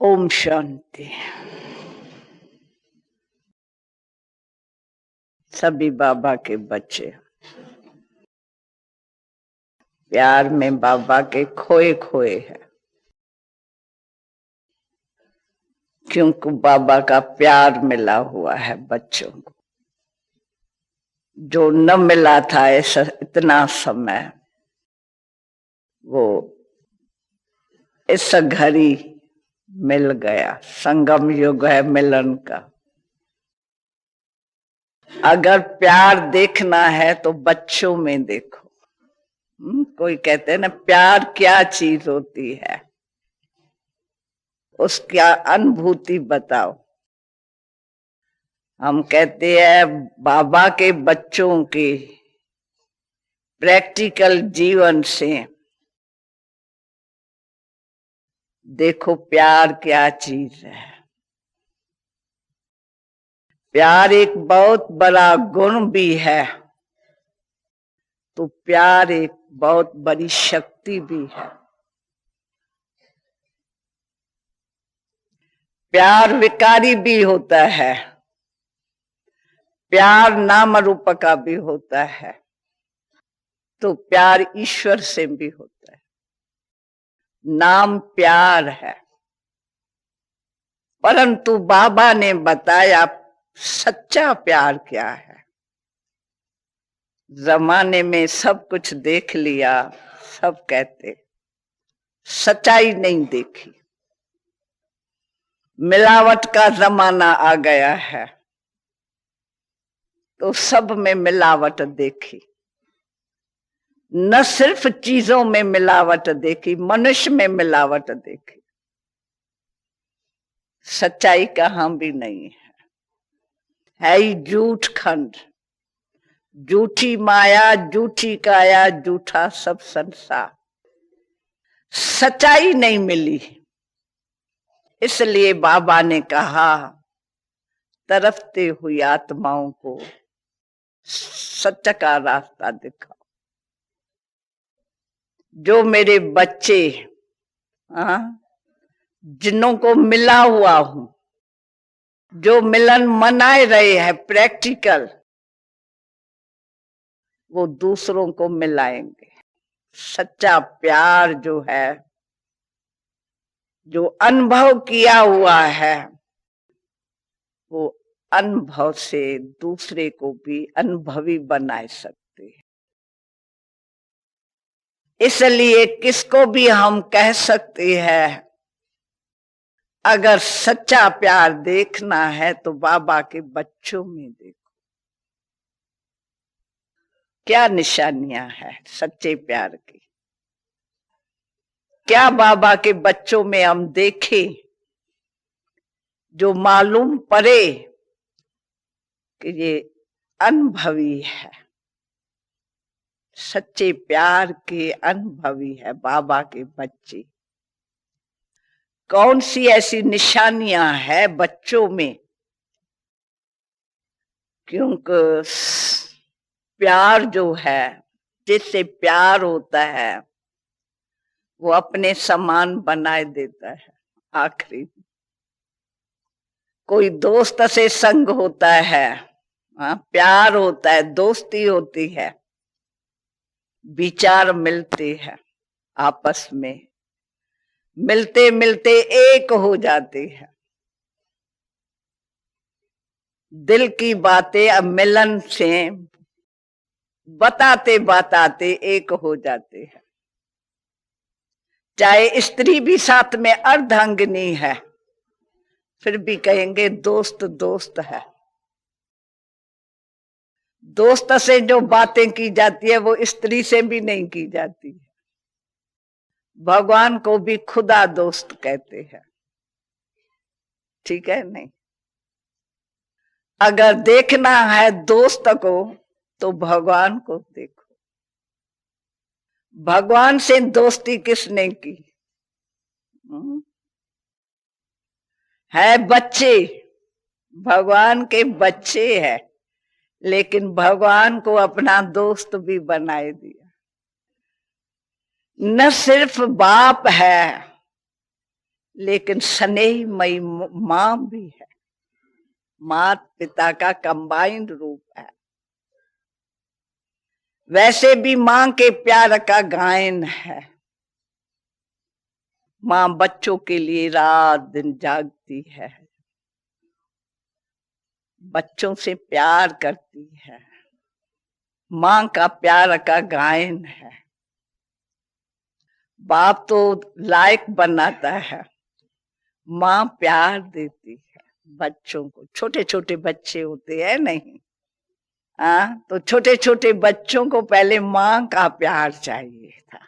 ओम शांति। सभी बाबा के बच्चे प्यार में बाबा के खोए खोए हैं, क्योंकि बाबा का प्यार मिला हुआ है बच्चों को, जो न मिला था ऐसा इतना समय। वो इस घड़ी मिल गया, संगम युग है मिलन का। अगर प्यार देखना है तो बच्चों में देखो। कोई कहते हैं ना, प्यार क्या चीज होती है, उसकी अनुभूति बताओ। हम कहते हैं बाबा के बच्चों के प्रैक्टिकल जीवन से देखो प्यार क्या चीज है। प्यार एक बहुत बड़ा गुण भी है, तो प्यार एक बहुत बड़ी शक्ति भी है। प्यार विकारी भी होता है, प्यार नाम रूप का भी होता है, तो प्यार ईश्वर से भी होता है। नाम प्यार है, परंतु बाबा ने बताया सच्चा प्यार क्या है। जमाने में सब कुछ देख लिया, सब कहते, सच्चाई नहीं देखी। मिलावट का जमाना आ गया है, तो सब में मिलावट देखी। न सिर्फ चीजों में मिलावट देखी, मनुष्य में मिलावट देखी। सच्चाई कहां भी नहीं है ही झूठ खंड, झूठी माया, झूठी काया, झूठा सब संसार। सच्चाई नहीं मिली, इसलिए बाबा ने कहा तरफते हुई आत्माओं को सच का रास्ता दिखाओ। जो मेरे बच्चे जिन्हों को मिला हुआ हूं, जो मिलन मनाए रहे हैं प्रैक्टिकल, वो दूसरों को मिलाएंगे। सच्चा प्यार जो है, जो अनुभव किया हुआ है, वो अनुभव से दूसरे को भी अनुभवी बना सकते हैं। इसलिए किसको भी हम कह सकते हैं, अगर सच्चा प्यार देखना है तो बाबा के बच्चों में देखो। क्या निशानियां हैं सच्चे प्यार की, क्या बाबा के बच्चों में हम देखें जो मालूम पड़े कि ये अनुभवी है, सच्चे प्यार के अनुभवी है बाबा के बच्चे। कौन सी ऐसी निशानियां हैं बच्चों में, क्योंकि प्यार जो है, जिससे प्यार होता है, वो अपने समान बनाए देता है। आखिरी कोई दोस्त से संग होता है, प्यार होता है, दोस्ती होती है, विचार मिलते हैं, आपस में मिलते मिलते एक हो जाते हैं। दिल की बातें अब मिलन से बताते बताते एक हो जाते हैं। चाहे स्त्री भी साथ में अर्धांगिनी है, फिर भी कहेंगे दोस्त दोस्त है। दोस्त से जो बातें की जाती है वो स्त्री से भी नहीं की जाती है। भगवान को भी खुदा दोस्त कहते हैं, ठीक है नहीं? अगर देखना है दोस्त को तो भगवान को देखो। भगवान से दोस्ती किसने की? है बच्चे, भगवान के बच्चे हैं, लेकिन भगवान को अपना दोस्त भी बनाए दिया। न सिर्फ बाप है, लेकिन स्नेहमयी माँ भी है। माता पिता का कंबाइंड रूप है। वैसे भी माँ के प्यार का गायन है। माँ बच्चों के लिए रात दिन जागती है, बच्चों से प्यार करती है। माँ का प्यार का गायन है। बाप तो लायक बनाता है, माँ प्यार देती है बच्चों को। छोटे छोटे बच्चे होते हैं नहीं, तो छोटे छोटे बच्चों को पहले माँ का प्यार चाहिए था,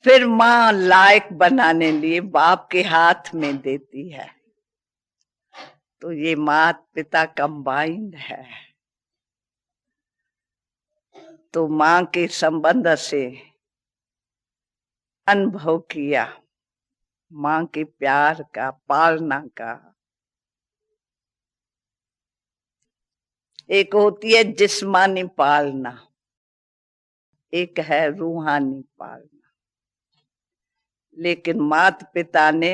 फिर माँ लायक बनाने लिए बाप के हाथ में देती है। तो ये माता पिता कंबाइंड है। तो माँ के संबंध से अनुभव किया, माँ के प्यार का, पालना का। एक होती है जिस्मानी पालना, एक है रूहानी पालना। लेकिन माता पिता ने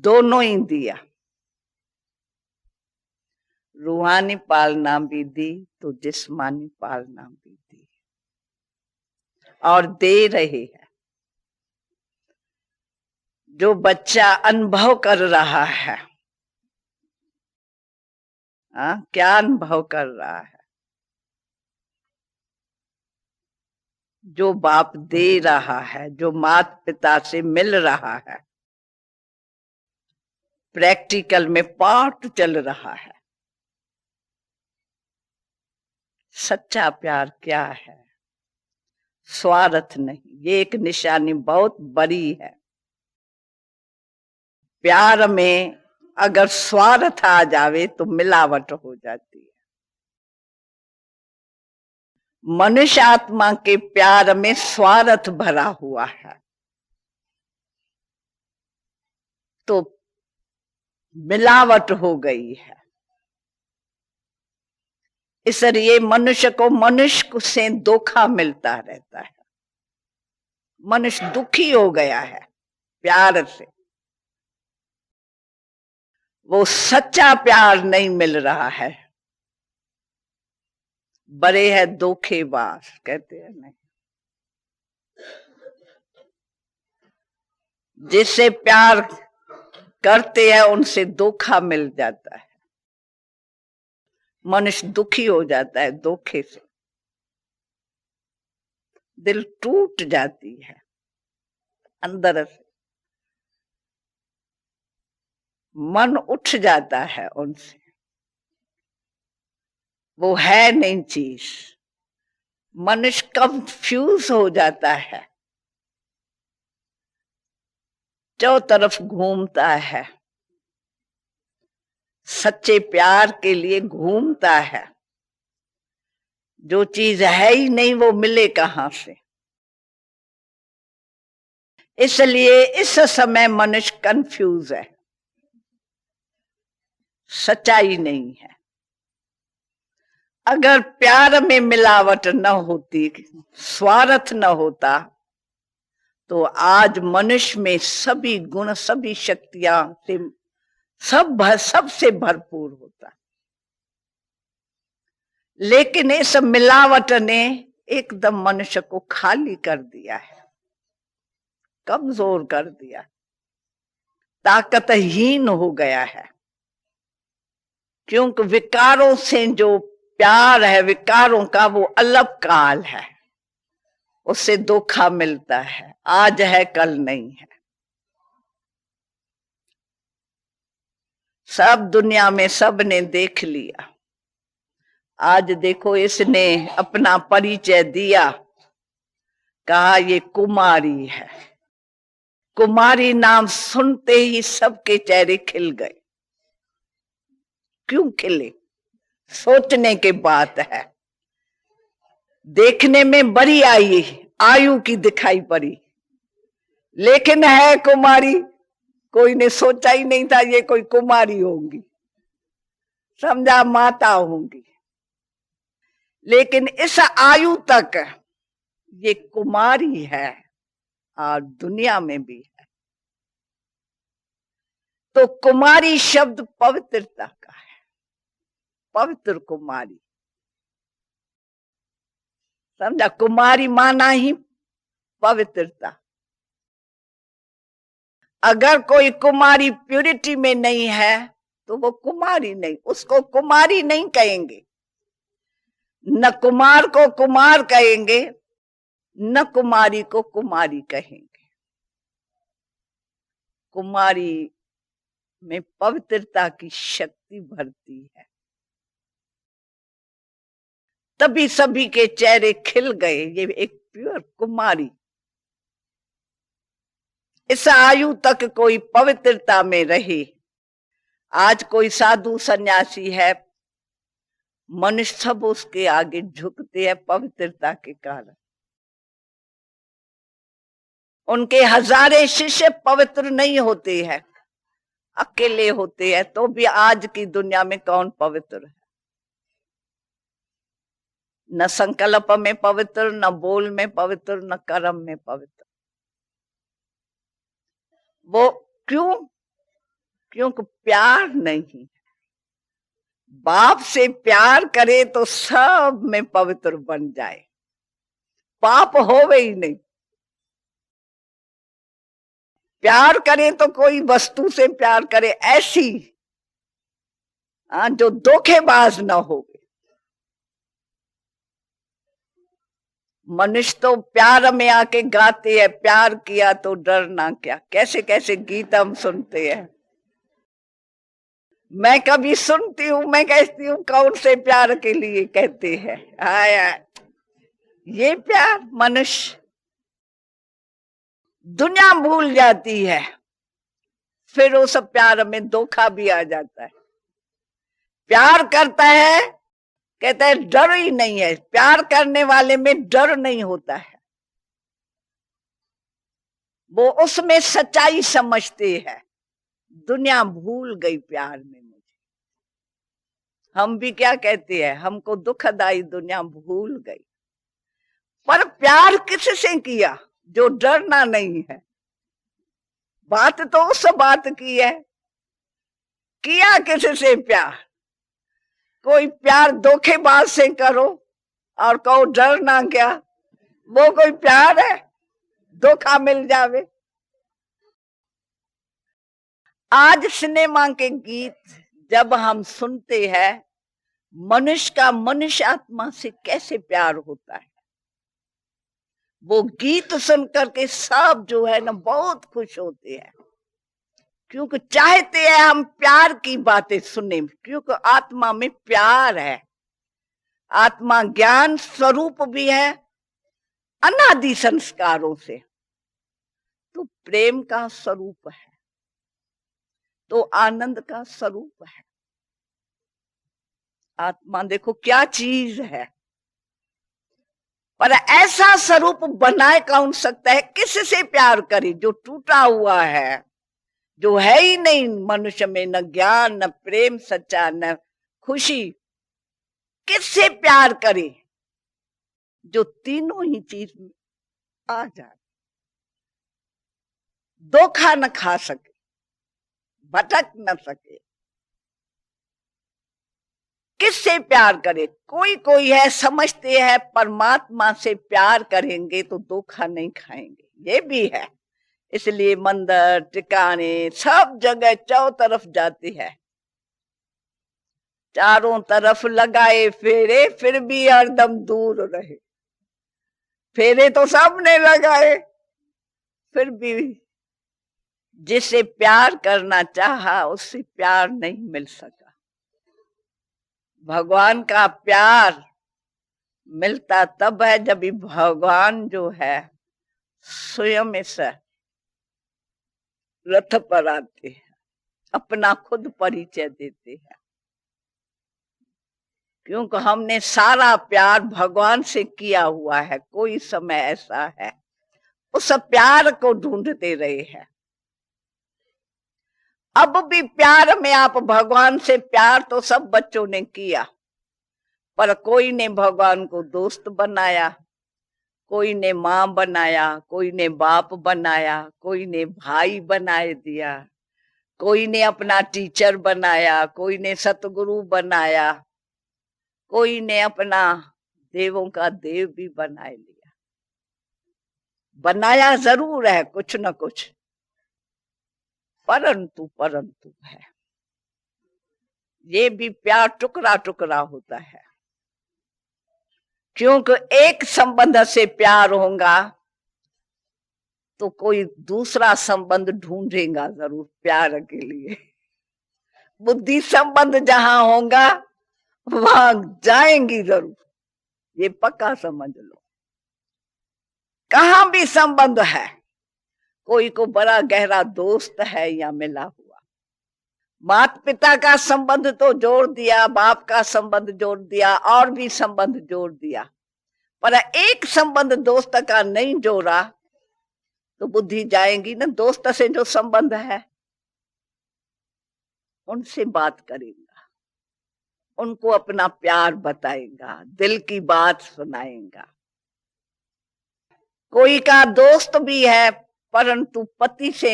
दोनों ही दिया, रूहानी पालना भी दी तो जिस्मानी पालना भी दी, और दे रहे हैं। जो बच्चा अनुभव कर रहा है, क्या अनुभव कर रहा है? जो बाप दे रहा है, जो माता पिता से मिल रहा है, प्रैक्टिकल में पाठ चल रहा है। सच्चा प्यार क्या है? स्वार्थ नहीं। ये एक निशानी बहुत बड़ी है। प्यार में अगर स्वार्थ आ जावे तो मिलावट हो जाती है। मनुष्य आत्मा के प्यार में स्वार्थ भरा हुआ है, तो मिलावट हो गई है। इसलिए मनुष्य को मनुष्य से धोखा मिलता रहता है। मनुष्य दुखी हो गया है प्यार से। वो सच्चा प्यार नहीं मिल रहा है। बड़े है धोखेबाज, कहते हैं नहीं। जिससे प्यार करते हैं उनसे धोखा मिल जाता है। मनुष्य दुखी हो जाता है धोखे से, दिल टूट जाती है अंदर से, मन उठ जाता है उनसे। वो है नहीं चीज। मनुष्य कंफ्यूज हो जाता है, चारों तरफ घूमता है, सच्चे प्यार के लिए घूमता है। जो चीज है ही नहीं वो मिले कहां से? इसलिए इस समय मनुष्य कंफ्यूज है, सच्चाई नहीं है। अगर प्यार में मिलावट न होती, स्वार्थ न होता, तो आज मनुष्य में सभी गुण, सभी शक्तियां से सबसे भरपूर होता। लेकिन इस मिलावट ने एकदम मनुष्य को खाली कर दिया है, कमजोर कर दिया, ताकतहीन हो गया है। क्योंकि विकारों से जो प्यार है, विकारों का वो अलग काल है, उससे धोखा मिलता है। आज है कल नहीं है। सब दुनिया में सब ने देख लिया। आज देखो इसने अपना परिचय दिया, कहा ये कुमारी है। कुमारी नाम सुनते ही सबके चेहरे खिल गए। क्यों खिले? सोचने की बात है। देखने में बड़ी आयु की दिखाई पड़ी, लेकिन है कुमारी। कोई ने सोचा ही नहीं था ये कोई कुमारी होंगी, समझा माता होंगी। लेकिन इस आयु तक ये कुमारी है और दुनिया में भी है। तो कुमारी शब्द पवित्रता का है, पवित्र कुमारी। समझा, कुमारी माना ही पवित्रता। अगर कोई कुमारी प्यूरिटी में नहीं है तो वो कुमारी नहीं, उसको कुमारी नहीं कहेंगे। न कुमार को कुमार कहेंगे, न कुमारी को कुमारी कहेंगे। कुमारी में पवित्रता की शक्ति भरती है, तभी सभी के चेहरे खिल गए। ये एक प्योर कुमारी। इस आयु तक कोई पवित्रता में रहे। आज कोई साधु सन्यासी है, मनुष्य सब उसके आगे झुकते हैं पवित्रता के कारण। उनके हजारे शिष्य पवित्र नहीं होते हैं, अकेले होते हैं। तो भी आज की दुनिया में कौन पवित्र है? न संकल्प में पवित्र, न बोल में पवित्र, न कर्म में पवित्र। वो क्यों? क्योंकि प्यार नहीं। बाप से प्यार करे तो सब में पवित्र बन जाए, पाप होवे ही नहीं। प्यार करे तो कोई वस्तु से प्यार करे, ऐसी जो धोखेबाज ना हो। मनुष्य तो प्यार में आके गाते हैं, प्यार किया तो डरना क्या। कैसे कैसे गीत हम सुनते हैं। मैं कभी सुनती हूँ, मैं कहती हूँ कौन से प्यार के लिए कहते हैं। आया ये प्यार। मनुष्य दुनिया भूल जाती है, फिर उस प्यार में धोखा भी आ जाता है। प्यार करता है, कहता है डर ही नहीं है। प्यार करने वाले में डर नहीं होता है, वो उसमें सच्चाई समझते हैं। दुनिया भूल गई प्यार में मुझे। हम भी क्या कहते हैं, हमको दुखदाई दुनिया भूल गई। पर प्यार किससे किया? जो डरना नहीं है। बात तो उस बात की है, किया किससे प्यार? कोई प्यार धोखेबाज से करो और कहो डरना क्या, वो कोई प्यार है? धोखा मिल जावे। आज सिनेमा के गीत जब हम सुनते हैं, मनुष्य का मनुष्य आत्मा से कैसे प्यार होता है। वो गीत सुन करके सब जो है ना बहुत खुश होते हैं, क्योंकि चाहते हैं हम प्यार की बातें सुने, क्योंकि आत्मा में प्यार है। आत्मा ज्ञान स्वरूप भी है, अनादि संस्कारों से, तो प्रेम का स्वरूप है, तो आनंद का स्वरूप है। आत्मा देखो क्या चीज है। पर ऐसा स्वरूप बनाए कौन सकता है? किससे प्यार करे? जो टूटा हुआ है, जो है ही नहीं मनुष्य में, न ज्ञान, न प्रेम सच्चा, न खुशी। किससे प्यार करे? जो तीनों ही चीज में आ जाए, धोखा न खा सके, भटक न सके। किससे प्यार करे? कोई कोई है समझते हैं परमात्मा से प्यार करेंगे तो धोखा नहीं खाएंगे। ये भी है, इसलिए मंदिर टिकाने सब जगह चारों तरफ जाती है, चारों तरफ लगाए फेरे, फिर भी हरदम दूर रहे। फेरे तो सबने लगाए, फिर भी जिसे प्यार करना चाहा उससे प्यार नहीं मिल सका। भगवान का प्यार मिलता तब है जब भगवान जो है स्वयं इस रथ पर आते हैं, अपना खुद परिचय देते हैं। क्योंकि हमने सारा प्यार भगवान से किया हुआ है। कोई समय ऐसा है उस प्यार को ढूंढते रहे हैं। अब भी प्यार में आप भगवान से प्यार तो सब बच्चों ने किया, पर कोई ने भगवान को दोस्त बनाया, कोई ने मां बनाया, कोई ने बाप बनाया, कोई ने भाई बनाए दिया, कोई ने अपना टीचर बनाया, कोई ने सतगुरु बनाया, कोई ने अपना देवों का देव भी बना लिया। बनाया जरूर है कुछ न कुछ, परंतु है ये भी प्यार टुकड़ा टुकड़ा होता है। क्योंकि एक संबंध से प्यार होगा तो कोई दूसरा संबंध ढूंढेगा जरूर प्यार के लिए। बुद्धि संबंध जहां होगा वहां जाएंगी जरूर, ये पक्का समझ लो। कहां भी संबंध है, कोई को बड़ा गहरा दोस्त है या मिला हुआ, माता पिता का संबंध तो जोड़ दिया, बाप का संबंध जोड़ दिया, और भी संबंध जोड़ दिया, पर एक संबंध दोस्त का नहीं जोड़ा तो बुद्धि जाएगी ना। दोस्त से जो संबंध है उनसे बात करेगा, उनको अपना प्यार बताएगा, दिल की बात सुनाएगा। कोई का दोस्त भी है परंतु पति से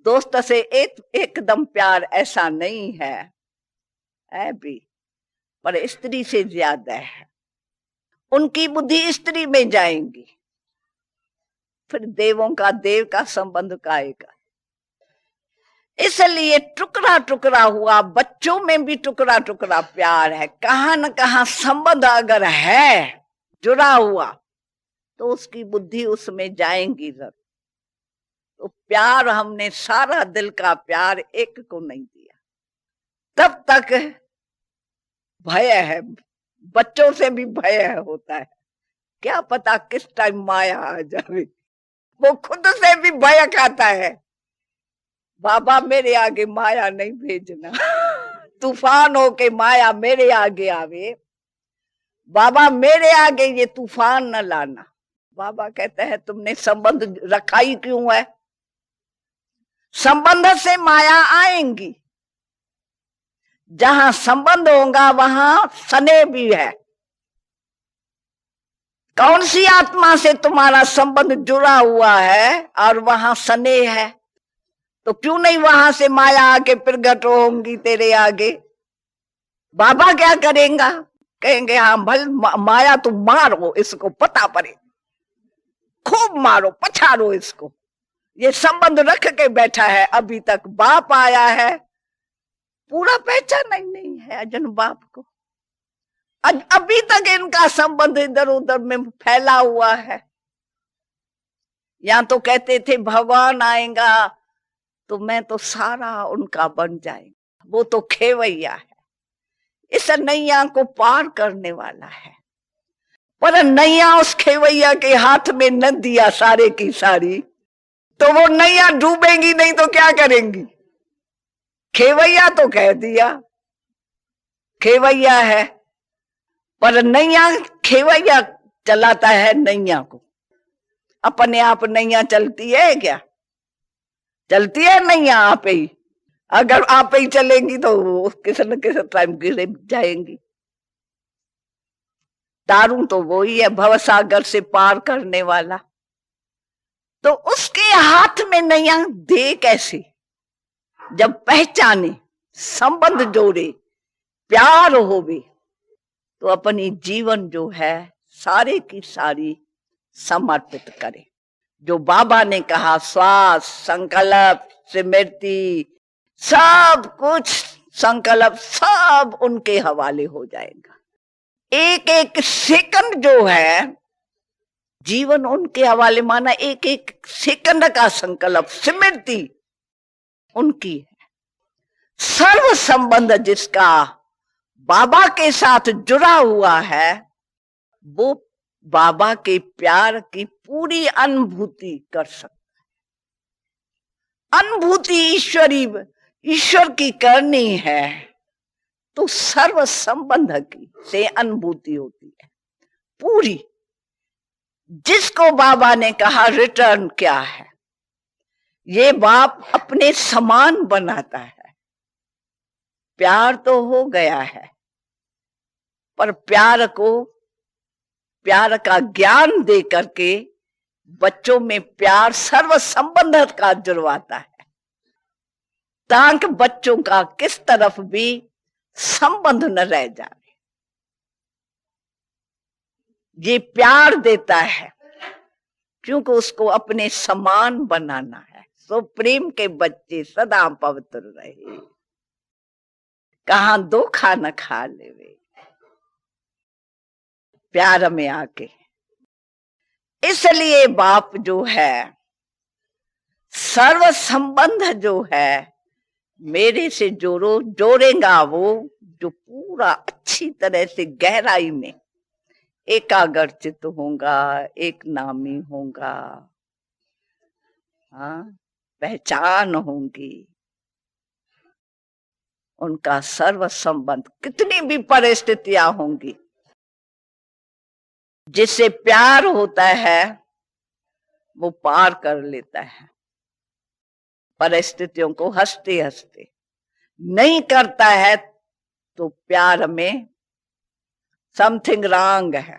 दोस्त से एकदम प्यार ऐसा नहीं है भी, पर स्त्री से ज्यादा है। उनकी बुद्धि स्त्री में जाएंगी, फिर देवों का देव का संबंध का आएगा। इसलिए टुकड़ा टुकड़ा हुआ, बच्चों में भी टुकड़ा टुकड़ा प्यार है। कहां न कहां संबंध अगर है जुड़ा हुआ तो उसकी बुद्धि उसमें जाएंगी जरूर। तो प्यार हमने सारा दिल का प्यार एक को नहीं दिया, तब तक भय है। बच्चों से भी भय होता है, क्या पता किस टाइम माया आ जाए। वो खुद से भी भय खाता है, बाबा मेरे आगे माया नहीं भेजना। तूफान हो के माया मेरे आगे आवे, बाबा मेरे आगे ये तूफान न लाना। बाबा कहते हैं तुमने संबंध रखा ही क्यों है? संबंध से माया आएंगी, जहां संबंध होगा वहां स्नेह भी है। कौन सी आत्मा से तुम्हारा संबंध जुड़ा हुआ है और वहां स्नेह है, तो क्यों नहीं वहां से माया आके प्रगट होंगी तेरे आगे। बाबा क्या करेंगे? कहेंगे हाँ भल माया तुम मारो, इसको पता पड़े, खूब मारो, पछाड़ो इसको। ये संबंध रख के बैठा है, अभी तक बाप आया है, पूरा पहचाना ही नहीं है अजन बाप को। अभी तक इनका संबंध इधर उधर में फैला हुआ है। या तो कहते थे भगवान आएगा तो मैं तो सारा उनका बन जाएगा, वो तो खेवैया है, इस नैया को पार करने वाला है। पर नैया उस खेवैया के हाथ में न दिया सारे की सारी, तो वो नैया डूबेगी नहीं तो क्या करेंगी। खेवैया तो कह दिया खेवैया है, पर नैया खेवैया चलाता है नैया को। अपने आप नैया चलती है क्या? चलती है नैया आप ही। अगर आप ही चलेंगी तो किसी न किसी टाइम गिर जाएंगी। दारू तो वो ही है, भवसागर से पार करने वाला। तो उसके हाथ में नैया दे कैसे? जब पहचाने, संबंध जोड़े, प्यार होवे, तो अपनी जीवन जो है सारे की सारी समर्पित करे। जो बाबा ने कहा श्वास, संकल्प, स्मृति, सब कुछ संकल्प सब उनके हवाले हो जाएगा। एक एक सेकंड जो है जीवन उनके हवाले, माना एक एक सेकंड का संकल्प, स्मृति उनकी है। सर्व संबंध जिसका बाबा के साथ जुड़ा हुआ है वो बाबा के प्यार की पूरी अनुभूति कर सकता है। अनुभूति ईश्वर की करनी है तो सर्व संबंध की से अनुभूति होती है पूरी। जिसको बाबा ने कहा रिटर्न क्या है, ये बाप अपने समान बनाता है। प्यार तो हो गया है, पर प्यार का ज्ञान दे करके बच्चों में प्यार सर्व संबंध का जुड़वाता है। ताकि बच्चों का किस तरफ भी संबंध न रह जाए। ये प्यार देता है क्योंकि उसको अपने समान बनाना है। सो प्रेम के बच्चे सदा पवित्र रहे, कहां धोखा न खा लेवे प्यार में आके। इसलिए बाप जो है सर्व संबंध जो है मेरे से जोड़ेगा वो जो पूरा अच्छी तरह से गहराई में एकाग्रचित होगा, एक नामी होगा, हाँ, पहचान होंगी। उनका सर्व संबंध कितनी भी परिस्थितियां होंगी, जिससे प्यार होता है वो पार कर लेता है परिस्थितियों को हंसते हंसते। नहीं करता है तो प्यार में समथिंग रॉन्ग है,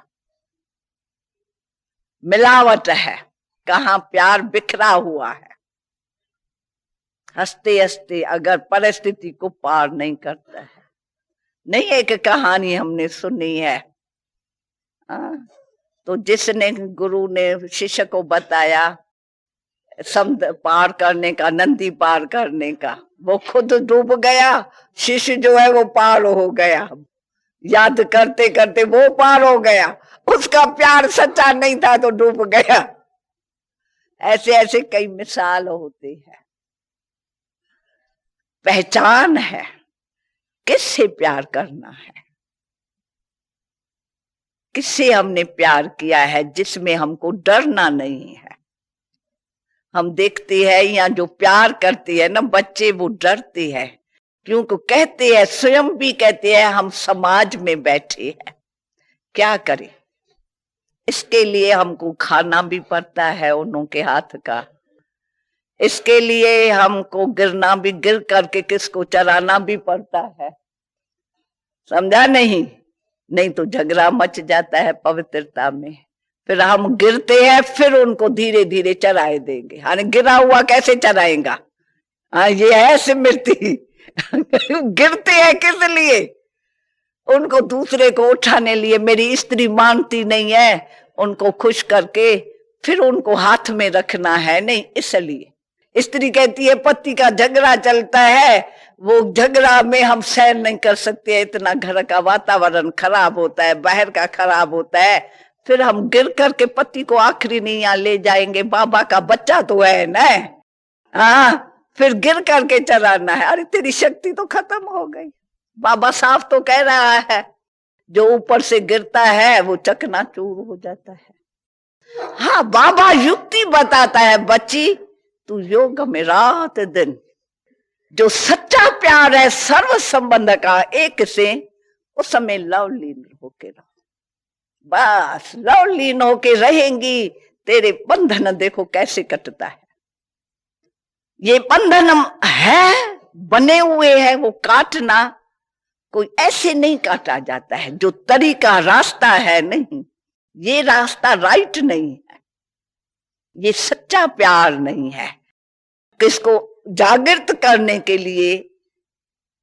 मिलावट है, कहां प्यार बिखरा हुआ है। हंसते हंसते अगर परिस्थिति को पार नहीं करता है। नहीं, एक कहानी हमने सुनी है, तो जिसने गुरु ने शिष्य को बताया समुद्र पार करने का, नदी पार करने का, वो खुद डूब गया, शिष्य जो है वो पार हो गया। याद करते करते वो पार हो गया, उसका प्यार सच्चा नहीं था तो डूब गया। ऐसे ऐसे कई मिसाल होते हैं। पहचान है किससे प्यार करना है, किससे हमने प्यार किया है, जिसमें हमको डरना नहीं है। हम देखते हैं यहाँ जो प्यार करती है ना बच्चे, वो डरते हैं क्योंकि कहते हैं, स्वयं भी कहते हैं हम समाज में बैठे हैं, क्या करें। इसके लिए हमको खाना भी पड़ता है उन्हों के हाथ का, इसके लिए हमको गिरना भी, गिर करके किसको चराना भी पड़ता है, समझा नहीं। नहीं तो झगड़ा मच जाता है पवित्रता में। फिर हम गिरते हैं, फिर उनको धीरे धीरे चराए देंगे। हाँ, गिरा हुआ कैसे चराएगा? हाँ, ये है स्मृति। गिरते हैं किस लिए? उनको दूसरे को उठाने लिए। मेरी स्त्री मानती नहीं है, उनको खुश करके फिर उनको हाथ में रखना है, नहीं इसलिए। स्त्री कहती है पति का झगड़ा चलता है, वो झगड़ा में हम सहन नहीं कर सकते, इतना घर का वातावरण खराब होता है, बाहर का खराब होता है, फिर हम गिर करके पति को आखिरी नहीं यहाँ ले जाएंगे, बाबा का बच्चा तो है ना। हाँ, फिर गिर करके चलाना है। अरे तेरी शक्ति तो खत्म हो गई। बाबा साफ तो कह रहा है, जो ऊपर से गिरता है वो चकनाचूर हो जाता है। हाँ, बाबा युक्ति बताता है, बच्ची तू योग में रात दिन, जो सच्चा प्यार है सर्व संबंध का एक से, उस समय लवलीन होके रहो। बस लवलीन होके रहेंगी, तेरे बंधन देखो कैसे कटता है। ये बंधन है, बने हुए हैं, वो काटना कोई ऐसे नहीं काटा जाता है। जो तरीका रास्ता है, नहीं, ये रास्ता राइट नहीं है, ये सच्चा प्यार नहीं है। किसको जागृत करने के लिए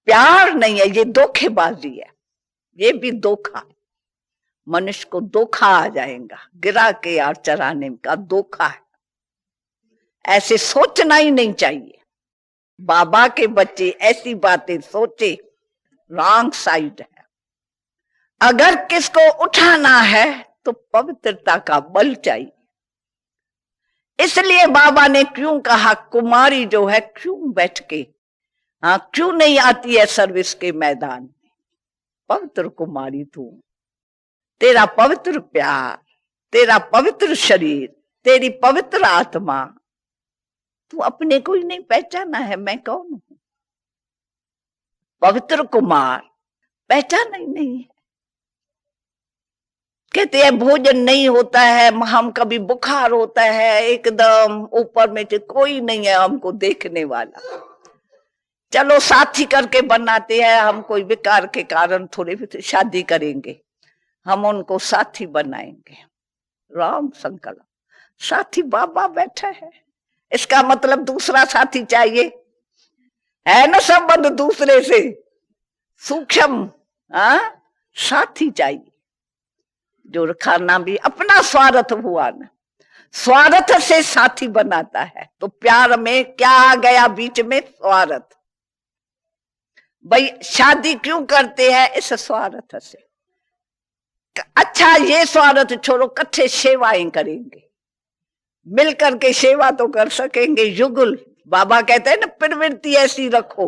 प्यार नहीं है, ये धोखेबाजी है। ये भी धोखा, मनुष्य को धोखा आ जाएगा, गिरा के यार चराने का धोखा है। ऐसे सोचना ही नहीं चाहिए। बाबा के बच्चे ऐसी बातें सोचे, रॉन्ग साइड है। अगर किसको उठाना है तो पवित्रता का बल चाहिए। इसलिए बाबा ने क्यों कहा, कुमारी जो है क्यों बैठ के, हाँ, क्यों नहीं आती है सर्विस के मैदान में? पवित्र कुमारी तू, तेरा पवित्र प्यार, तेरा पवित्र शरीर, तेरी पवित्र आत्मा, तू अपने को ही नहीं पहचाना है मैं कौन हूं। पवित्र कुमार पहचाना ही नहीं है। कहते हैं भोजन नहीं होता है, हम कभी बुखार होता है, एकदम ऊपर में से कोई नहीं है हमको देखने वाला। चलो साथी करके बनाते हैं, हम कोई विकार के कारण थोड़ी भी शादी करेंगे, हम उनको साथी बनाएंगे। राम संकल्प, साथी बाबा बैठा है, इसका मतलब दूसरा साथी चाहिए। है ना संबंध दूसरे से सूक्ष्म, साथी चाहिए। जो खाना भी अपना स्वार्थ हुआ ना, स्वार्थ से साथी बनाता है। तो प्यार में क्या आ गया बीच में? स्वार्थ। भाई शादी क्यों करते हैं? इस स्वार्थ से। अच्छा ये स्वार्थ छोड़ो, कट्ठे सेवाएं करेंगे, मिलकर के सेवा तो कर सकेंगे। युगल, बाबा कहते हैं ना, प्रवृत्ति ऐसी रखो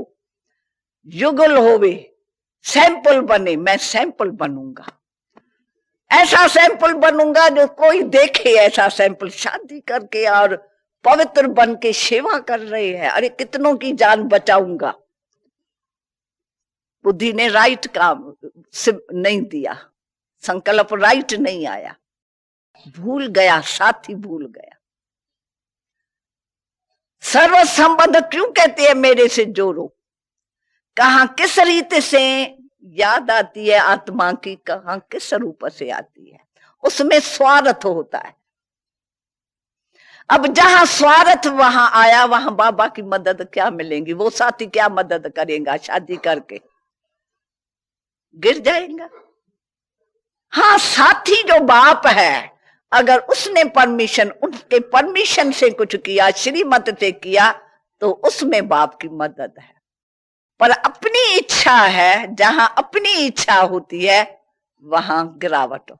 युगल होवे, सैंपल बने। मैं सैंपल बनूंगा, ऐसा सैंपल बनूंगा जो कोई देखे ऐसा सैंपल। शादी करके और पवित्र बन के सेवा कर रहे हैं, अरे कितनों की जान बचाऊंगा। बुद्धि ने राइट काम नहीं दिया, संकल्प राइट नहीं आया, भूल गया, साथी भूल गया। सर्व संबंध क्यों कहते हैं मेरे से जोड़ो? कहां किस रीत से याद आती है आत्मा की, कहां किस रूप से आती है, उसमें स्वार्थ होता है। अब जहां स्वार्थ वहां आया, वहां बाबा की मदद क्या मिलेंगी? वो साथी क्या मदद करेगा? शादी करके गिर जाएगा। हाँ, साथी जो बाप है, अगर उसने परमिशन, उनके परमिशन से कुछ किया, श्रीमत से किया, तो उसमें बाप की मदद है। पर अपनी इच्छा है, जहां अपनी इच्छा होती है वहां गिरावट हो।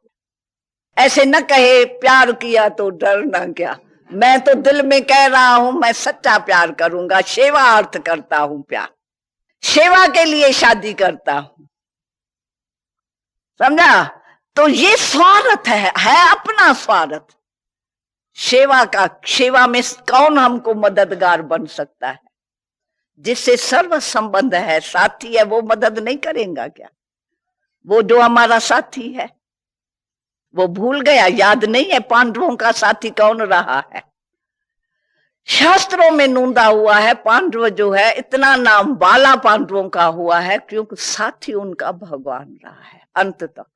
ऐसे न कहे प्यार किया तो डरना क्या। मैं तो दिल में कह रहा हूं मैं सच्चा प्यार करूंगा, सेवा अर्थ करता हूं प्यार, सेवा के लिए शादी करता हूं, समझा? तो ये स्वार्थ है अपना स्वार्थ। सेवा का, सेवा में कौन हमको मददगार बन सकता है? जिससे सर्व संबंध है, साथी है, वो मदद नहीं करेगा क्या? वो जो हमारा साथी है वो भूल गया, याद नहीं है पांडवों का साथी कौन रहा है। शास्त्रों में नूंदा हुआ है, पांडव जो है, इतना नाम बाला पांडवों का हुआ है क्योंकि साथी उनका भगवान रहा है अंत तक।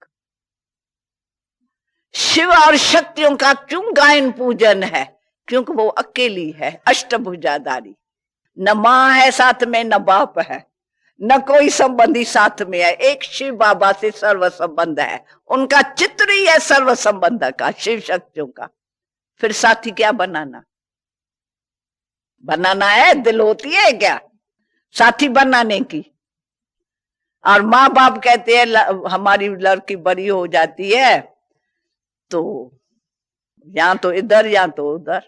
शिव और शक्तियों का क्यों गायन पूजन है? क्योंकि वो अकेली है, अष्टभुजाधारी। न माँ है साथ में, न बाप है, न कोई संबंधी साथ में है। एक शिव बाबा से सर्व संबंध है, उनका चित्र ही है सर्व संबंध का, शिव शक्तियों का। फिर साथी क्या बनाना? बनाना है, दिल होती है क्या साथी बनाने की? और माँ बाप कहते हैं हमारी लड़की बड़ी हो जाती है तो या तो इधर या तो उधर,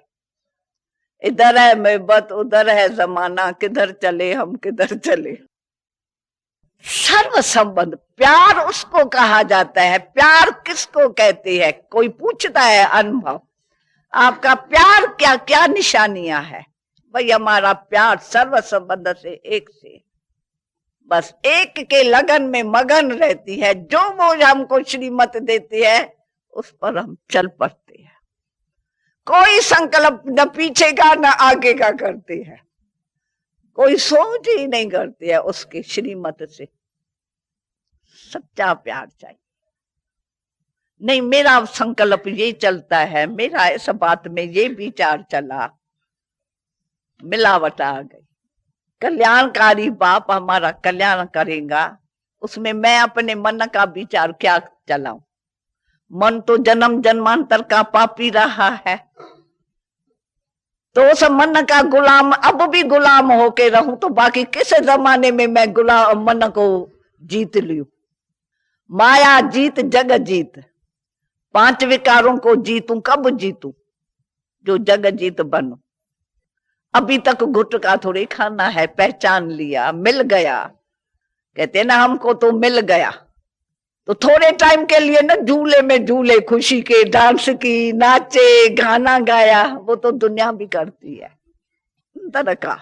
इधर है मोहब्बत, उधर है जमाना, किधर चले हम, किधर चले। सर्व संबंध प्यार उसको कहा जाता है। प्यार किसको कहते हैं? कोई पूछता है अनुभव, आपका प्यार क्या क्या निशानियां है? भाई हमारा प्यार सर्व संबंध से एक से, बस एक के लगन में मगन रहती है। जो वो हमको श्रीमत देती है उस पर हम चल पड़ते हैं। कोई संकल्प न पीछे का न आगे का करते हैं, कोई सोच ही नहीं करते हैं उसके श्रीमत से। सच्चा प्यार चाहिए। नहीं मेरा संकल्प ये चलता है, मेरा इस बात में ये विचार चला, मिलावट आ गई। कल्याणकारी बाप हमारा कल्याण करेगा, उसमें मैं अपने मन का विचार क्या चलाऊं? मन तो जन्म जन्मांतर का पापी रहा है, तो उस मन का गुलाम अब भी गुलाम होके रहूं तो बाकी किस जमाने में मैं गुलाम मन को जीत लूं? माया जीत जग जीत, पांच विकारों को जीतूं, कब जीतूं? जो जग जीत बनूं। अभी तक गुटखा थोड़ी खाना है, पहचान लिया, मिल गया। कहते ना हमको तो मिल गया, तो थोड़े टाइम के लिए ना झूले में झूले, खुशी के, डांस की, नाचे, गाना गाया, वो तो दुनिया भी करती है। अंदर का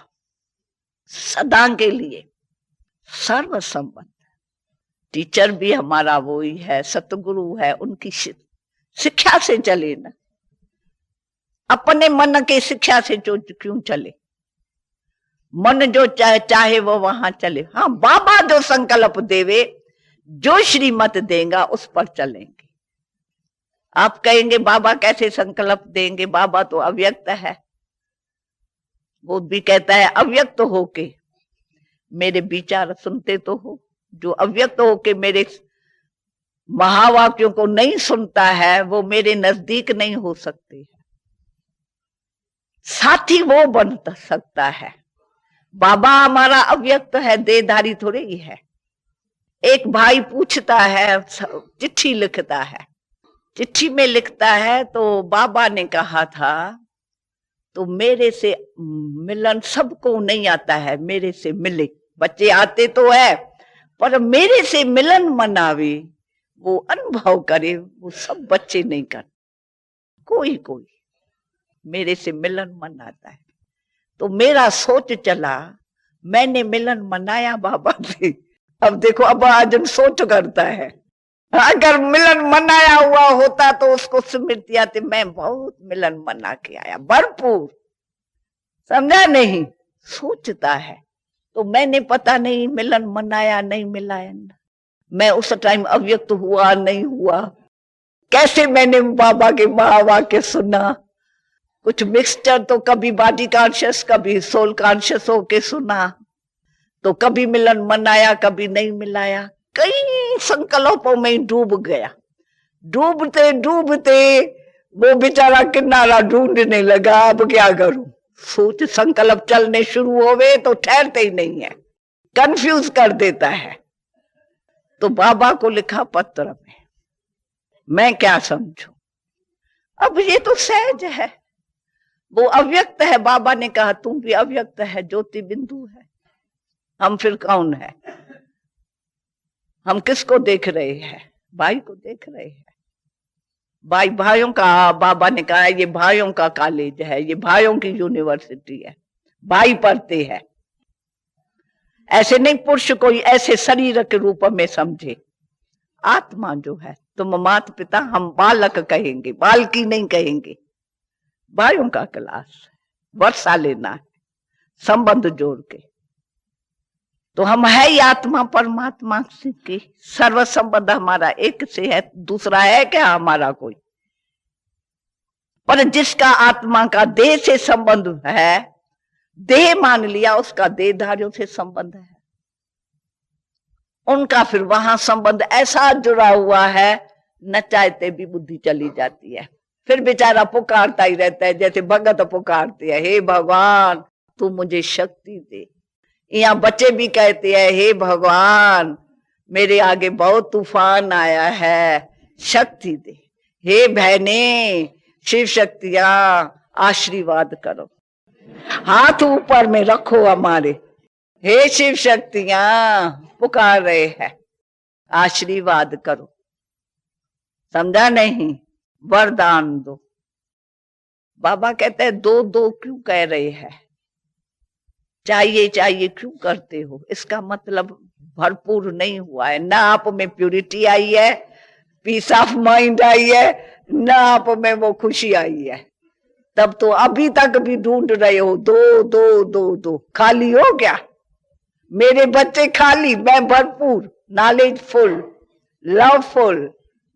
सदा के लिए सर्व संबंध। टीचर भी हमारा वो ही है, सतगुरु है, उनकी शिक्षा से चले ना, अपने मन के शिक्षा से जो क्यों चले? मन जो चाहे वो वहां चले। हाँ, बाबा जो संकल्प देवे, जो श्रीमत देगा उस पर चलेंगे। आप कहेंगे बाबा कैसे संकल्प देंगे? बाबा तो अव्यक्त है। वो भी कहता है अव्यक्त होके मेरे विचार सुनते तो हो। जो अव्यक्त हो के मेरे महावाक्यों को नहीं सुनता है वो मेरे नजदीक नहीं हो सकते है। साथी वो बन सकता है। बाबा हमारा अव्यक्त है, देहधारी थोड़े ही है। एक भाई पूछता है, चिट्ठी लिखता है, चिट्ठी में लिखता है तो बाबा ने कहा था तो मेरे से मिलन सबको नहीं आता है, मेरे से मिले। बच्चे आते तो है पर मेरे से मिलन मनावे, वो अनुभव करे, वो सब बच्चे नहीं कर। कोई कोई मेरे से मिलन मनाता है। तो मेरा सोच चला, मैंने मिलन मनाया बाबा से। अब देखो अब अर्जुन सोच करता है, अगर मिलन मनाया हुआ होता तो उसको स्मृति आती, मैं बहुत मिलन मना के आया भरपूर। समझा नहीं? सोचता है। तो मैंने पता नहीं मिलन मनाया नहीं मिलाया, मैं उस टाइम अव्यक्त हुआ नहीं हुआ, कैसे मैंने बाबा के महावाक्य सुना। कुछ मिक्सचर तो कभी बॉडी कॉन्शियस कभी सोल कॉन्शियस होके सुना, तो कभी मिलन मनाया कभी नहीं मिलाया। कई संकल्पों में डूब गया। डूबते डूबते वो बेचारा किनारा ढूंढने लगा, अब क्या करूं। सोच संकल्प चलने शुरू होवे तो ठहरते ही नहीं है, कंफ्यूज कर देता है। तो बाबा को लिखा पत्र में, मैं क्या समझूं। अब ये तो सहज है, वो अव्यक्त है। बाबा ने कहा तुम भी अव्यक्त है, ज्योति बिंदु है। हम फिर कौन है? हम किसको देख रहे हैं? भाई को देख रहे हैं। भाई भाइयों का, बाबा ने कहा ये भाइयों का कॉलेज है, ये भाइयों की यूनिवर्सिटी है, भाई पढ़ते हैं। ऐसे नहीं पुरुष कोई ऐसे शरीर के रूप में समझे। आत्मा जो है, तुम माता पिता, हम बालक कहेंगे, बालकी नहीं कहेंगे। भाइयों का क्लास वर्षा लेना है, संबंध जोड़ के। तो हम है ही आत्मा परमात्मा की, सर्व संबंध हमारा एक से है, दूसरा है क्या हमारा कोई? पर जिसका आत्मा का देह से संबंध है, देह मान लिया, उसका देहधारियों से संबंध है। उनका फिर वहां संबंध ऐसा जुड़ा हुआ है, न चाहते भी बुद्धि चली जाती है। फिर बेचारा पुकारता ही रहता है, जैसे भगत पुकारते हैं, हे भगवान तू मुझे शक्ति दे। यहाँ बच्चे भी कहते हैं, हे भगवान मेरे आगे बहुत तूफान आया है, शक्ति दे। हे बहने शिव शक्तियां आशीर्वाद करो, हाथ ऊपर में रखो हमारे। हे शिव शक्तियां पुकार रहे हैं, आशीर्वाद करो। समझा नहीं? वरदान दो। बाबा कहते हैं दो दो क्यों कह रहे हैं, चाहिए चाहिए क्यों करते हो? इसका मतलब भरपूर नहीं हुआ है, ना आप में प्यूरिटी आई है, पीस ऑफ माइंड आई है, ना आप में वो खुशी आई है। तब तो अभी तक भी ढूंढ रहे हो, दो दो दो दो। खाली हो क्या? मेरे बच्चे खाली, मैं भरपूर, नॉलेजफुल, लवफुल,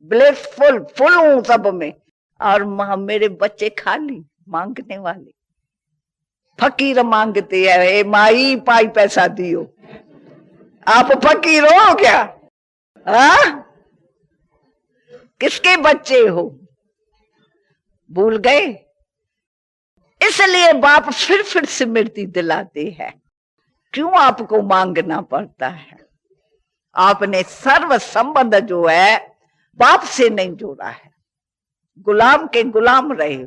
ब्लेसफुल, फुल हूं सब में। और मेरे बच्चे खाली, मांगने वाले, फकीर मांगते हैं, हे माई पाई पैसा दियो। आप फकीर हो क्या? किसके बच्चे हो? भूल गए? इसलिए बाप फिर स्मृति दिलाते हैं, क्यों आपको मांगना पड़ता है? आपने सर्व संबंध जो है बाप से नहीं जोड़ा है, गुलाम के गुलाम रहे हो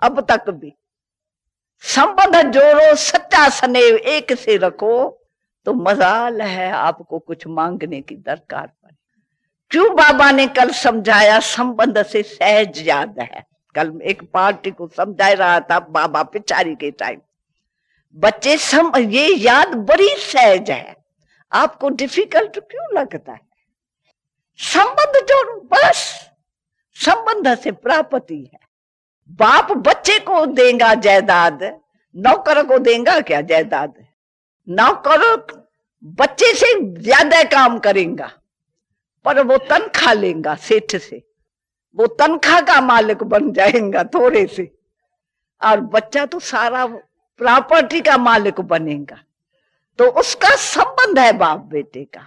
अब तक भी। संबंध जोड़ो, सच्चा स्नेह एक से रखो, तो मजाल है आपको कुछ मांगने की दरकार पड़े। क्यों बाबा ने कल समझाया, संबंध से सहज याद है। कल एक पार्टी को समझा रहा था बाबा पिचारी के टाइम, बच्चे ये याद बड़ी सहज है, आपको डिफिकल्ट क्यों लगता है? संबंध जोड़ो बस, संबंध से प्राप्ति है। बाप बच्चे को देगा जायदाद, नौकर को देगा क्या जायदाद? नौकर बच्चे से ज्यादा काम करेगा, पर वो तनख्वाह लेगा सेठ से, वो तनख्वाह का मालिक बन जाएगा थोड़े से, और बच्चा तो सारा प्रॉपर्टी का मालिक बनेगा। तो उसका संबंध है बाप बेटे का,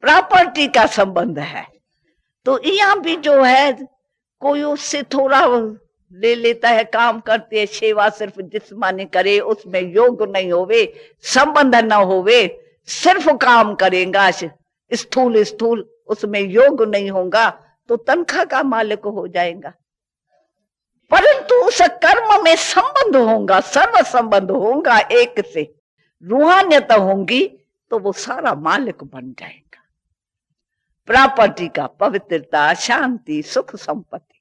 प्रॉपर्टी का संबंध है। तो यहाँ भी जो है कोई उससे थोड़ा ले लेता है, काम करते है, सेवा सिर्फ जिस्मानी करे, उसमें योग नहीं होवे, संबंध न होवे, सिर्फ काम करेगा स्थूल स्थूल, उसमें योग नहीं होगा, तो तनख्वाह का मालिक हो जाएगा। परंतु उस कर्म में संबंध होगा, सर्व संबंध होगा, एक से रूहानियत होंगी, तो वो सारा मालिक बन जाएगा। प्रॉपर्टी का पवित्रता, शांति, सुख, संपत्ति,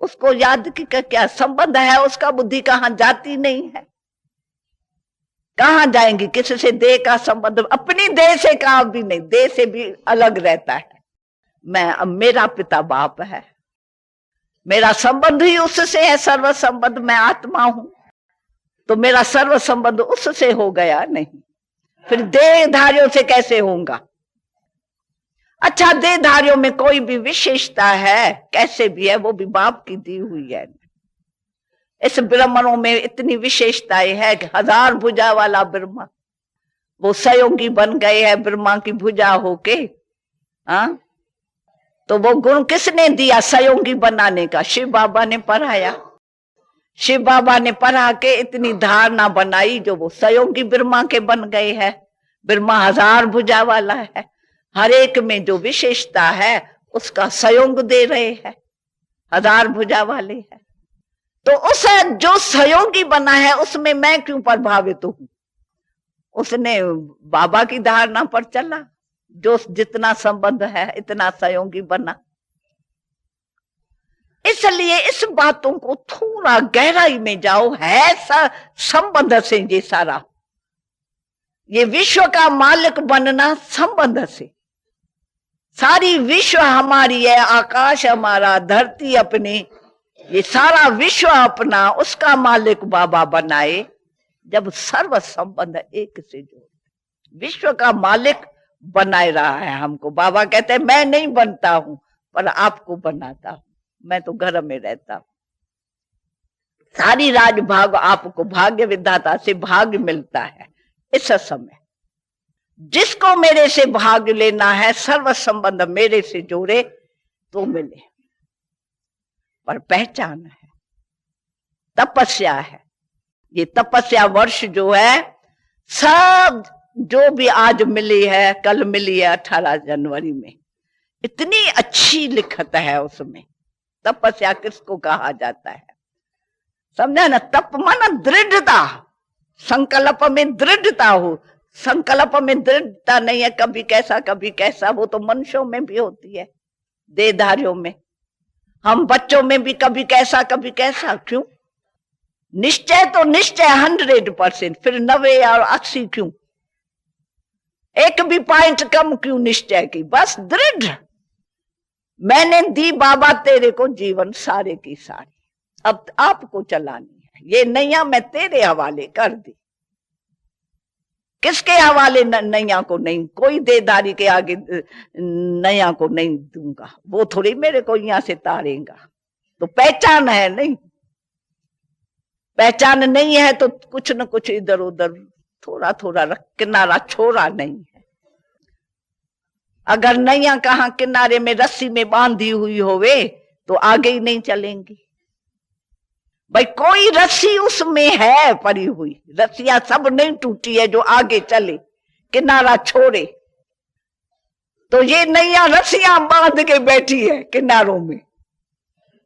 उसको याद की का क्या संबंध है, उसका बुद्धि कहां जाती नहीं है, कहां जाएंगी, किससे देह का संबंध, अपनी देह से का भी नहीं, देह से भी अलग रहता है। मैं, मेरा पिता बाप है, मेरा संबंध ही उससे है, सर्व संबंध, मैं आत्मा हूं, तो मेरा सर्व संबंध उससे हो गया नहीं, फिर देहधारियों से कैसे होगा। अच्छा, देहधारियों में कोई भी विशेषता है, कैसे भी है, वो भी बाप की दी हुई है। इस ब्रह्मणों में इतनी विशेषताएं है कि 1000 भुजा वाला ब्रह्मा, वो सहयोगी बन गए हैं ब्रह्मा की भुजा होके। हाँ, तो वो गुण किसने दिया सहयोगी बनाने का? शिव बाबा ने पढ़ाया। शिव बाबा ने पढ़ा के इतनी धारणा बनाई, जो वो सहयोगी ब्रह्मा के बन गए हैं। ब्रह्मा 1000 भुजा वाला है, हर एक में जो विशेषता है उसका सहयोग दे रहे हैं, 1000 भुजा वाले हैं। तो उस जो सहयोगी बना है उसमें मैं क्यों प्रभावित हूं? उसने बाबा की धारणा पर चला, जो जितना संबंध है इतना सहयोगी बना। इसलिए इस बातों को थोड़ा गहराई में जाओ, है संबंध से ये सारा, ये विश्व का मालिक बनना संबंध से। सारी विश्व हमारी है, आकाश हमारा, धरती अपनी, ये सारा विश्व अपना, उसका मालिक बाबा बनाए जब सर्व संबंध एक से जोड़। विश्व का मालिक बनाए रहा है हमको। बाबा कहते हैं मैं नहीं बनता हूं, पर आपको बनाता हूं, मैं तो घर में रहता हूं। सारी राजभाग आपको भाग्य विधाता से भाग्य मिलता है। इस समय जिसको मेरे से भाग्य लेना है, सर्व संबंध मेरे से जोड़े तो मिले, पर पहचान है, तपस्या है। ये तपस्या वर्ष जो है, सब जो भी आज मिली है, कल मिली है 18 जनवरी में, इतनी अच्छी लिखत है उसमें। तपस्या किसको कहा जाता है समझा ना? तप माना दृढ़ता, संकल्प में दृढ़ता हो। संकल्प में दृढ़ता नहीं है, कभी कैसा कभी कैसा, वो तो मनुष्यों में भी होती है, देहधारियों में। हम बच्चों में भी कभी कैसा कभी कैसा, क्यों? निश्चय तो निश्चय 100%, फिर 90 और 80 क्यों? एक भी पॉइंट कम क्यों निश्चय की? बस दृढ़, मैंने दी बाबा तेरे को जीवन सारे की सारी, अब आपको चलानी है। ये नैया मैं तेरे हवाले कर दी। किसके हवाले? नैया को नहीं, कोई देदारी के आगे नैया को नहीं दूंगा, वो थोड़ी मेरे को यहां से तारेगा। तो पहचान है नहीं, पहचान नहीं है तो कुछ न कुछ इधर उधर थोड़ा थोड़ा रख, किनारा छोड़ा नहीं है। अगर नैया कहां किनारे में रस्सी में बांधी हुई होवे तो आगे ही नहीं चलेंगी। भाई कोई रस्सी उसमें है पड़ी हुई, रस्सियां सब नहीं टूटी है जो आगे चले, किनारा छोड़े। तो ये नैया रस्सियां बांध के बैठी है किनारों में।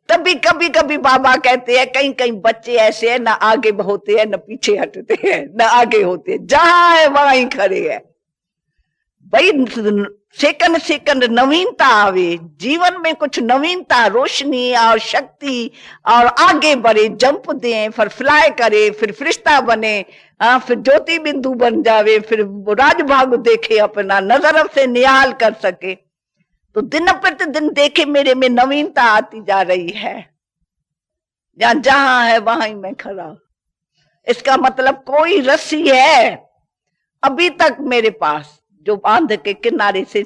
तभी कभी कभी बाबा कहते हैं कहीं कहीं बच्चे ऐसे हैं, ना आगे होते हैं न पीछे हटते हैं, न आगे होते हैं, जहां है वहां ही खड़े हैं। भाई सेकंड सेकंड नवीनता आवे, जीवन में कुछ नवीनता, रोशनी और शक्ति, और आगे बढ़े, जंप दें, फिर फ्लाई करे, फिर फरिश्ता बने, फिर ज्योति बिंदु बन जावे, फिर राजभाग देखे, अपना नजर से निहाल कर सके। तो दिन प्रतिदिन देखे मेरे में नवीनता आती जा रही है। जहां है वहां ही मैं खड़ा। इसका मतलब कोई रस्सी है अभी तक मेरे पास जो बांध के किनारे से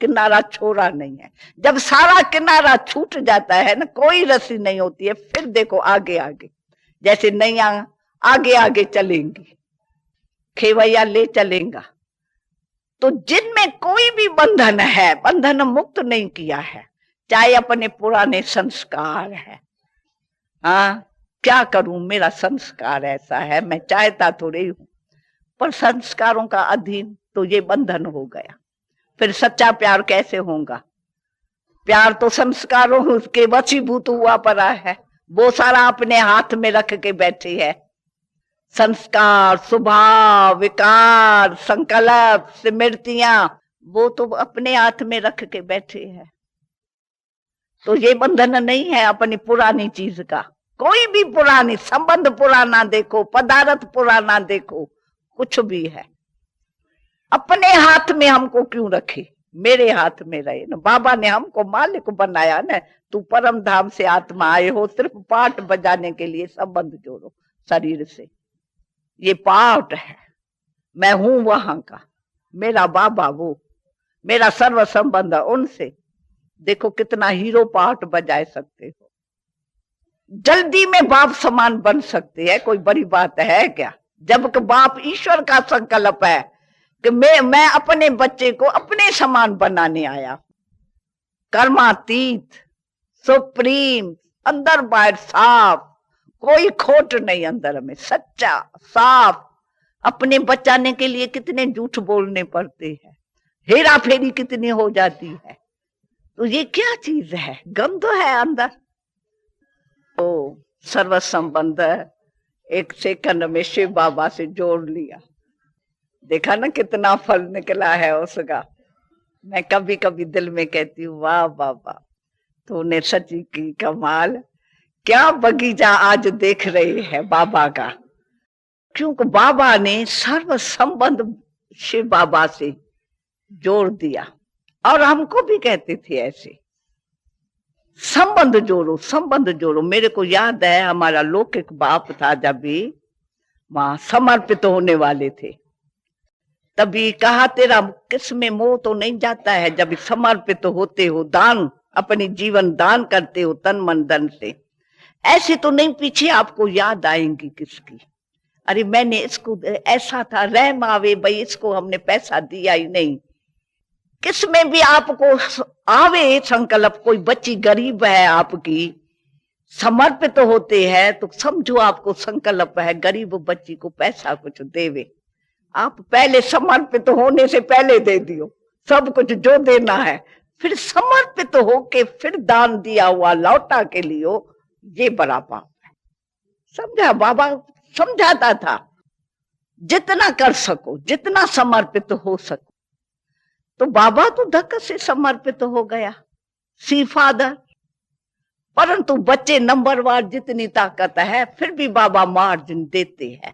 किनारा छोड़ा नहीं है। जब सारा किनारा छूट जाता है ना, कोई रस्सी नहीं होती है, फिर देखो आगे आगे, जैसे नैया आगे आगे चलेंगी। खेवैया ले चलेगा। तो जिनमें कोई भी बंधन है, बंधन मुक्त नहीं किया है, चाहे अपने पुराने संस्कार है। हाँ, क्या करूं, मेरा संस्कार ऐसा है, मैं चाहता थोड़ी हूं, पर संस्कारों का अधीन तो ये बंधन हो गया। फिर सच्चा प्यार कैसे होगा? प्यार तो संस्कारों के वशीभूत हुआ पड़ा है, वो सारा अपने हाथ में रख के बैठे है। संस्कार, स्वभाव, विकार, संकल्प, स्मृतियां, वो तो अपने हाथ में रख के बैठे हैं। तो ये बंधन नहीं है अपनी पुरानी चीज का। कोई भी पुरानी संबंध पुराना देखो, पदार्थ पुराना देखो, कुछ भी है, अपने हाथ में हमको क्यों रखे? मेरे हाथ में रहे ना। बाबा ने हमको मालिक बनाया ना। तू परम धाम से आत्मा आए हो, सिर्फ पाठ बजाने के लिए संबंध जोड़ो शरीर से। ये पाठ है, मैं हूं वहां का, मेरा बाबा वो, मेरा सर्व संबंध उनसे। देखो कितना हीरो पाठ बजा सकते हो, जल्दी में बाप समान बन सकते हैं, कोई बड़ी बात है क्या? जबकि बाप ईश्वर का संकल्प है कि मैं अपने बच्चे को अपने समान बनाने आया। कर्मातीत, सुप्रीम, अंदर बाहर साफ, कोई खोट नहीं अंदर में, सच्चा साफ। अपने बचाने के लिए कितने झूठ बोलने पड़ते हैं, हेरा फेरी कितनी हो जाती है। तो ये क्या चीज है? गंध है अंदर। ओ सर्व संबंध एक सेकंड में शिव बाबा से जोड़ लिया। देखा ना कितना फल निकला है उसका। मैं कभी कभी दिल में कहती हूँ, वाह बाबा, तूने सच्ची की कमाल। क्या बगीचा आज देख रहे हैं बाबा का, क्योंकि बाबा ने सर्व संबंध शिव बाबा से जोड़ दिया। और हमको भी कहते थे ऐसे, संबंध जोड़ो, संबंध जोड़ो। मेरे को याद है हमारा लौकिक बाप था, जब भी वहां समर्पित होने वाले थे, तभी कहा तेरा किस में मोह तो नहीं जाता है जब समर्पित होते हो, दान, अपनी जीवन दान करते हो तन मन धन से। ऐसे तो नहीं पीछे आपको याद आएंगी किसकी, अरे मैंने इसको ऐसा था, रहम आवे भाई, इसको हमने पैसा दिया ही नहीं। किसमें भी आपको आवे संकल्प, कोई बच्ची गरीब है आपकी, समर्पित होते हैं तो समझो आपको संकल्प है गरीब बच्ची को पैसा कुछ देवे। आप पहले समर्पित होने से पहले दे दियो सब कुछ जो देना है, फिर समर्पित होके फिर दान दिया हुआ लौटा के लियो, ये बड़ा पाप है। समझा? बाबा समझाता था जितना कर सको, जितना समर्पित हो सको। तो बाबा तो धक्का से समर्पित हो गया, सी फादर। परंतु बच्चे नंबरवार जितनी ताकत है, फिर भी बाबा मार्जिन देते हैं।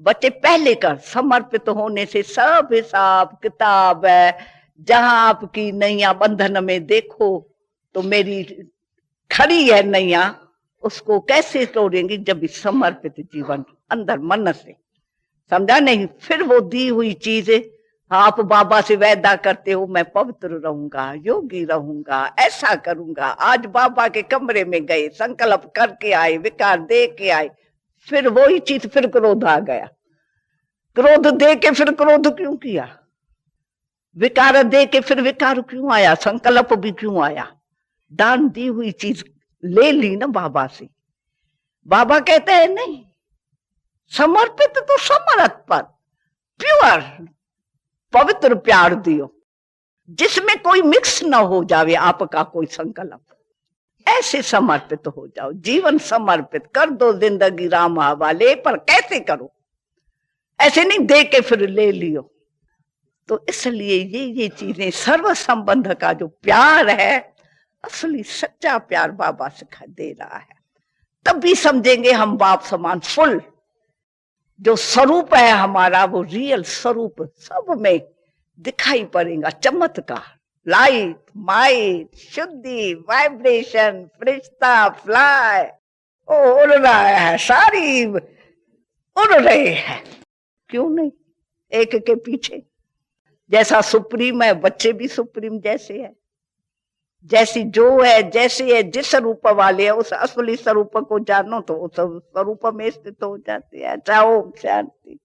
बच्चे पहले कर, समर्पित होने से सब हिसाब किताब है। जहां आपकी नैया बंधन में देखो तो मेरी खड़ी है नैया, उसको कैसे तोड़ेंगी? जब समर्पित जीवन अंदर मन से, समझा नहीं? फिर वो दी हुई चीजें, आप बाबा से वादा करते हो मैं पवित्र रहूंगा, योगी रहूंगा, ऐसा करूंगा। आज बाबा के कमरे में गए, संकल्प करके आए, विकार दे के आए, फिर वही चीज, फिर क्रोध आ गया। क्रोध दे के फिर क्रोध क्यों किया? विकार दे के फिर विकार क्यों आया? संकल्प भी क्यों आया? दान दी हुई चीज ले ली ना बाबा से। बाबा कहते हैं नहीं, समर्पित तो समर्पण, प्योर पवित्र प्यार दियो, जिसमें कोई मिक्स ना हो जावे आपका कोई संकल्प। ऐसे समर्पित हो जाओ, जीवन समर्पित कर दो, जिंदगी राम हवाले। पर कैसे करो? ऐसे नहीं दे के फिर ले लियो। तो इसलिए ये चीजें, सर्व संबंध का जो प्यार है, असली सच्चा प्यार बाबा सिखा दे रहा है। तब भी समझेंगे हम बाप समान फुल जो स्वरूप है हमारा, वो रियल स्वरूप सब में दिखाई पड़ेगा। चमत्कार, लाइट, माइट, शुद्धि, वाइब्रेशन, फरिश्ता, फ्लाई, उड़ रहा है, सारी उड़ रहे हैं। क्यों नहीं? एक के पीछे। जैसा सुप्रीम है, बच्चे भी सुप्रीम जैसे है, जैसी जो है, जैसे है, जिस स्वरूप वाले है, उस असली स्वरूप को जानो तो उस स्वरूप में स्थित हो जाते हैं। चाहो शांति।